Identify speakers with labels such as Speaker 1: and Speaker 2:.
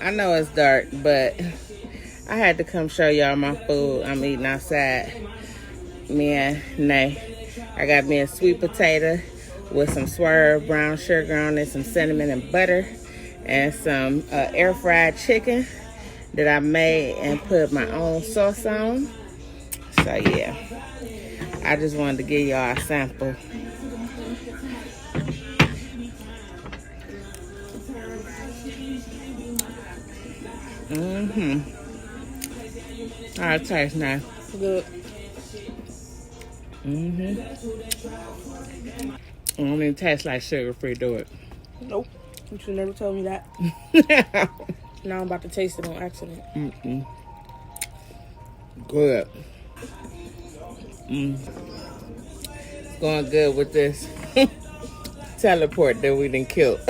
Speaker 1: I know it's dark, but I had to come show y'all my food I'm eating outside. Me and Nay. I got me a sweet potato with some swerve brown sugar on it, some cinnamon and butter, and some air fried chicken that I made and put my own sauce on. So yeah, I just wanted to give y'all a sample. How it tastes now?
Speaker 2: Good.
Speaker 1: It don't even taste like sugar-free, do it?
Speaker 2: Nope. You should never told me that. Now I'm about to taste it on accident.
Speaker 1: Good. Going good with this teleport that we done killed.